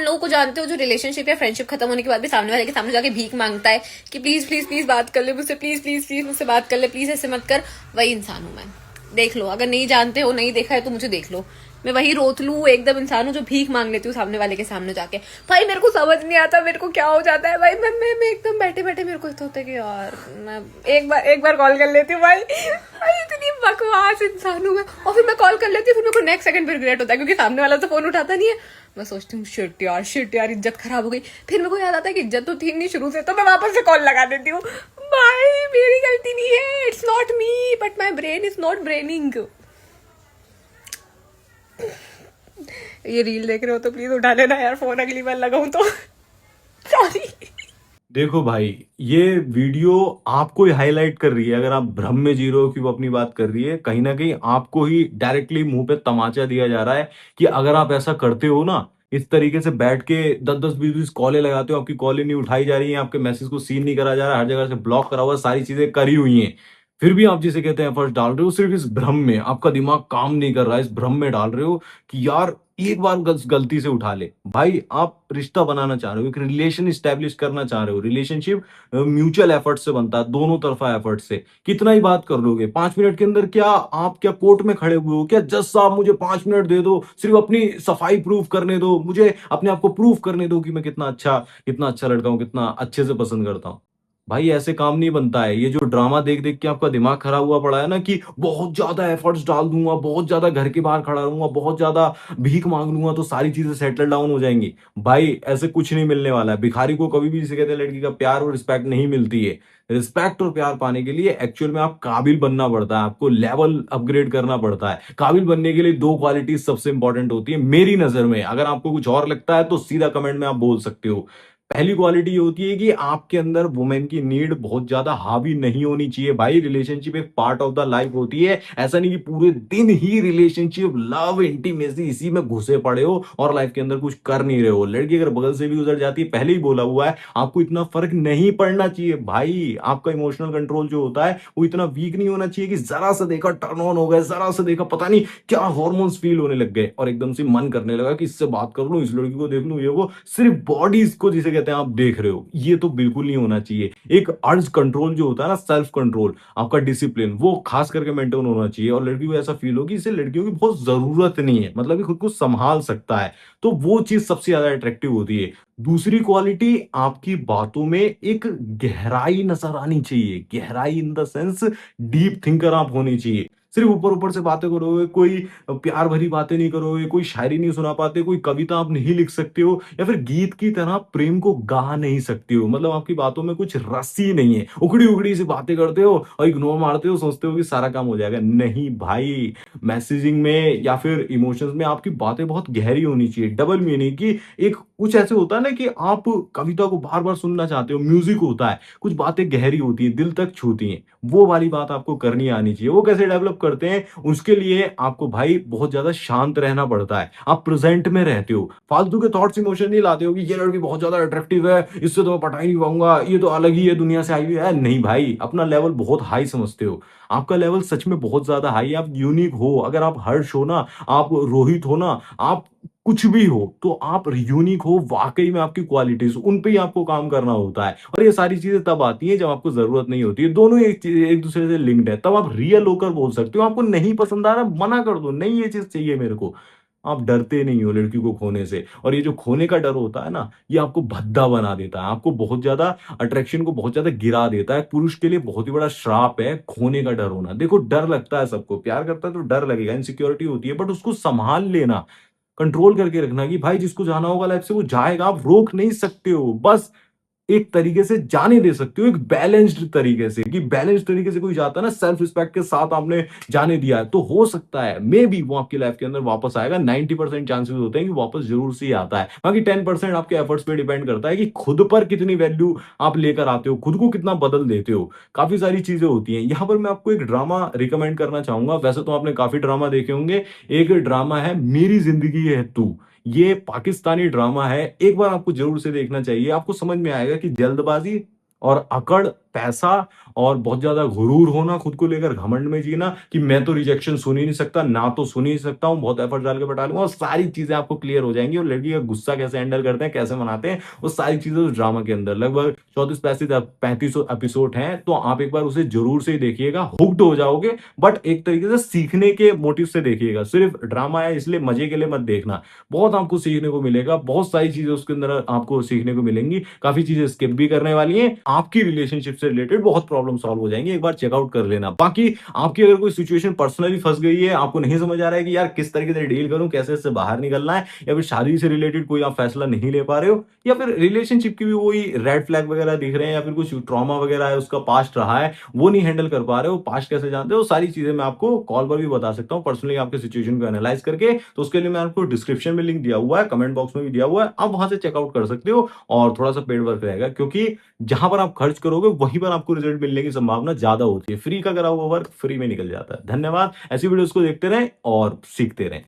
लोगों को जानते हो जो रिलेशनशिप या फ्रेंडशिप खत्म होने के बाद भी सामने वाले के सामने जाके भीख मांगता है कि प्लीज प्लीज प्लीज बात कर ले मुझसे, प्लीज प्लीज प्लीज मुझसे बात कर ले, प्लीज ऐसे मत कर। वही इंसान हूं मैं। देख लो, अगर नहीं जानते हो, नहीं देखा है तो मुझे देख लो। मैं वही रोतलू एकदम इंसान हूँ जो भीख मांग लेती हूँ सामने वाले के सामने जाके। भाई मेरे को समझ नहीं आता मेरे को क्या हो जाता है भाई। मैं एकदम बैठे बैठे मेरे को होता है कि यार मैं एक बार कॉल कर लेती हूँ भाई। भाई इतनी बकवास इंसान हूँ मैं। और फिर मैं कॉल कर लेती हूँ, फिर मेरे को नेक्स्ट सेकंड पे रिग्रेट होता है क्योंकि सामने वाला तो फोन उठाता नहीं है। मैं सोचती हूँ शिट यार इज्जत खराब हो गई। फिर मेरे को याद आता है कि इज्जत तो थी नहीं शुरू से, तो मैं वापस से कॉल लगा देती हूँ। भाई मेरी गलती नहीं है, it's not me but my brain is not braining. ये रील देख रहे हो तो प्लीज उठा लेना यार फोन, अगली बार लगाऊं तो। सॉरी। देखो भाई, ये वीडियो आपको ही हाईलाइट कर रही है। अगर आप भ्रम में जी रहे हो कि वो अपनी बात कर रही है, कहीं ना कहीं आपको ही डायरेक्टली मुंह पे तमाचा दिया जा रहा है कि अगर आप ऐसा करते हो ना, इस तरीके से बैठ के 10-10 20-20 कॉलें लगाते हो, आपकी कॉलें नहीं उठाई जा रही हैं, आपके मैसेज को सीन नहीं करा जा रहा है, हर जगह से ब्लॉक करा हुआ है, सारी चीजें करी हुई हैं, फिर भी आप जिसे कहते हैं एफर्ट्स डाल रहे हो, सिर्फ इस भ्रम में, आपका दिमाग काम नहीं कर रहा है, इस भ्रम में डाल रहे हो कि यार एक बार गलती से उठा ले। भाई आप रिश्ता बनाना चाह रहे हो, एक रिलेशन इस्टेब्लिश करना चाह रहे हो। रिलेशनशिप म्यूचुअल एफर्ट से बनता है, दोनों तरफा एफर्ट से। कितना ही बात कर लोगे 5 मिनट के अंदर? क्या आप क्या कोर्ट में खड़े हुए हो क्या? जज साहब मुझे 5 मिनट दे दो, सिर्फ अपनी सफाई प्रूफ करने दो, मुझे अपने आप को प्रूफ करने दो कि मैं कितना अच्छा लड़का हूं, कितना अच्छे से पसंद करता हूं। भाई ऐसे काम नहीं बनता है। ये जो ड्रामा देख देख के आपका दिमाग खराब हुआ पड़ा है ना, कि बहुत ज्यादा एफर्ट्स डाल दूंगा, बहुत ज्यादा घर के बाहर खड़ा रहूंगा, बहुत ज्यादा भीख मांग लूंगा तो सारी चीजें सेटल डाउन हो जाएंगी। भाई ऐसे कुछ नहीं मिलने वाला है। भिखारी को कभी भी, जिसे कहते हैं, लड़की का प्यार और रिस्पेक्ट नहीं मिलती है। रिस्पेक्ट और प्यार पाने के लिए एक्चुअल में आप काबिल बनना पड़ता है, आपको लेवल अपग्रेड करना पड़ता है। काबिल बनने के लिए 2 क्वालिटीज सबसे इंपॉर्टेंट होती है मेरी नजर में। अगर आपको कुछ और लगता है तो सीधा कमेंट में आप बोल सकते हो। पहली क्वालिटी ये होती है कि आपके अंदर वुमेन की नीड बहुत ज्यादा हावी नहीं होनी चाहिए। भाई रिलेशनशिप एक पार्ट ऑफ द लाइफ होती है। ऐसा नहीं कि पूरे दिन ही रिलेशनशिप, लव, इंटीमेसी इसी में घुसे पड़े हो और लाइफ के अंदर कुछ कर नहीं रहे हो। लड़की अगर बगल से भी गुजर जाती है, पहले ही बोला हुआ है, आपको इतना फर्क नहीं पड़ना चाहिए। भाई आपका इमोशनल कंट्रोल जो होता है वो इतना वीक नहीं होना चाहिए कि जरा सा देखा टर्न ऑन हो गए, जरा सा देखा पता नहीं क्या हॉर्मोन्स फील होने लग गए और एकदम से मन करने लगा कि इससे बात कर लूं, इस लड़की को देख लूं, ये वो, सिर्फ बॉडी को जिसे कहते हैं आप देख रहे हो। ये तो बिल्कुल नहीं होना चाहिए। एक अर्ज कंट्रोल जो होता है ना, सेल्फ कंट्रोल, आपका डिसिप्लिन, वो खास करके मेंटेन होना चाहिए। और लड़की को ऐसा फील हो कि इसे लड़कियों की बहुत जरूरत नहीं है, मतलब ये खुद को संभाल सकता है, तो वो चीज सबसे ज्यादा अट्रैक्टिव होती है। दूसरी क्वालिटी, आपकी बातों में एक गहराई नजर आनी चाहिए। गहराई in the sense deep thinker आप होनी चाहिए। सिर्फ ऊपर ऊपर से बातें करोगे, कोई प्यार भरी बातें नहीं करोगे, कोई शायरी नहीं सुना पाते, कोई कविता आप नहीं लिख सकते हो, या फिर गीत की तरह प्रेम को गा नहीं सकते हो, मतलब आपकी बातों में कुछ रस ही नहीं है, उखड़ी उखड़ी सी बातें करते हो और इग्नोर मारते हो, सोचते हो कि सारा काम हो जाएगा। नहीं भाई, मैसेजिंग में या फिर इमोशंस में आपकी बातें बहुत गहरी होनी चाहिए। डबल मीनिंग की, एक कुछ ऐसे होता है ना कि आप कविता को बार बार सुनना चाहते हो, म्यूजिक होता है, कुछ बातें गहरी होती है, दिल तक छूती हैं, वो वाली बात आपको करनी आनी चाहिए। वो कैसे डेवलप करते हैं? उसके लिए आपको भाई बहुत ज्यादा शांत रहना पड़ता है। आप प्रेजेंट में रहते हो, फालतू के थॉट्स इमोशन नहीं लाते हो कि ये लड़की बहुत ज्यादा अट्रैक्टिव है, इससे तो मैं पटा ही नहीं पाऊंगा, ये तो अलग ही है, दुनिया से आई हुई है। नहीं भाई, अपना लेवल बहुत हाई समझते हो। आपका लेवल सच में बहुत ज्यादा हाई है। आप यूनिक हो। अगर आप हर्ष हो ना, आप रोहित हो ना, आप कुछ भी हो, तो आप यूनिक हो। वाकई में आपकी क्वालिटीज, उन पे ही आपको काम करना होता है। और ये सारी चीजें तब आती हैं जब आपको जरूरत नहीं होती है। दोनों एक दूसरे से लिंक्ड है। तब आप रियल होकर बोल सकते हो। आपको नहीं पसंद आ रहा, मना कर दो, नहीं ये चीज चाहिए मेरे को। आप डरते नहीं हो लड़की को खोने से। और ये जो खोने का डर होता है ना, ये आपको भद्दा बना देता है, आपको बहुत ज्यादा अट्रैक्शन को बहुत ज्यादा गिरा देता है। पुरुष के लिए बहुत ही बड़ा श्राप है खोने का डर होना। देखो, डर लगता है सबको, प्यार करता है तो डर लगेगा, इनसिक्योरिटी होती है, बट उसको संभाल लेना, कंट्रोल करके रखना कि भाई जिसको जाना होगा लाइफ से वो जाएगा। आप रोक नहीं सकते हो, बस एक तरीके से जाने दे सकते हो, एक बैलेंस्ड तरीके से। कि बैलेंस्ड तरीके से कोई जाता है ना, सेल्फ रिस्पेक्ट के साथ आपने जाने दिया है, तो हो सकता है मे बी वो आपकी लाइफ के अंदर वापस आएगा। 90% चांसेस होते हैं कि वापस जरूर से ही आता है। बाकी 10% आपके एफर्ट्स पे डिपेंड करता है कि खुद पर कितनी वैल्यू आप लेकर आते हो, खुद को कितना बदल देते हो। काफी सारी चीजें होती हैं। यहां पर मैं आपको एक ड्रामा रिकमेंड करना चाहूंगा। वैसे तो आपने काफी ड्रामा देखे होंगे। एक ड्रामा है मेरी जिंदगी है तू। ये पाकिस्तानी ड्रामा है, एक बार आपको जरूर से देखना चाहिए। आपको समझ में आएगा कि जल्दबाजी और अकड़ पैसा और बहुत ज्यादा गुरूर होना, खुद को लेकर घमंड में जीना कि मैं तो रिजेक्शन सुन ही नहीं सकता, ना तो सुन ही नहीं सकता हूँ, बहुत एफर्ट डाल के पटा लूंगा, और सारी चीजें आपको क्लियर हो जाएंगी। और लड़की का गुस्सा कैसे हैंडल करते हैं, कैसे मनाते हैं, वो सारी चीजें उस ड्रामा के अंदर लगभग 34-35 एपिसोड हैं, तो आप एक बार उसे जरूर से देखिएगा, हुक्ड हो जाओगे। बट एक तरीके से सीखने के मोटिव से देखिएगा, सिर्फ ड्रामा है इसलिए मजे के लिए मत देखना। बहुत आपको सीखने को मिलेगा, बहुत सारी चीजें उसके अंदर आपको सीखने को मिलेंगी, काफी चीजें स्किप भी करने वाली हैं, आपकी रिलेशनशिप से रिलेटेड बहुत प्रॉब्लम सॉल्व हो जाएंगी। एक बार चेकआउट कर लेना। बाकी आपकी अगर कोई सिचुएशन पर्सनली फंस गई है, आपको नहीं समझ आ रहा है कि यार किस तरीके से डील करूं, कैसे इससे बाहर निकलना है, या फिर शादी से रिलेटेड कोई आप फैसला नहीं ले पा रहे हो, या फिर रिलेशनशिप की भी वही रेड फ्लैग वगैरह दिख रहे हैं, या फिर कुछ ट्रॉमा वगैरह है, उसका पास्ट रहा है, वो नहीं हैंडल कर पा रहे हो, पास्ट कैसे जानते हो, सारी चीजें मैं आपको कॉल पर भी बता सकता हूं पर्सनली आपके सिचुएशन को एनालाइज करके। तो उसके लिए मैं आपको डिस्क्रिप्शन में लिंक दिया हुआ है, कमेंट बॉक्स में भी दिया हुआ है, आप वहां से चेकआउट कर सकते हो। और थोड़ा सा पेड वर्क रहेगा, क्योंकि जहां पर आप खर्च करोगे वहीं पर आपको रिजल्ट मिलने की संभावना ज्यादा होती है। फ्री का करा हुआ वर्क फ्री में निकल जाता है। धन्यवाद। ऐसी वीडियोस को देखते रहें और सीखते रहें।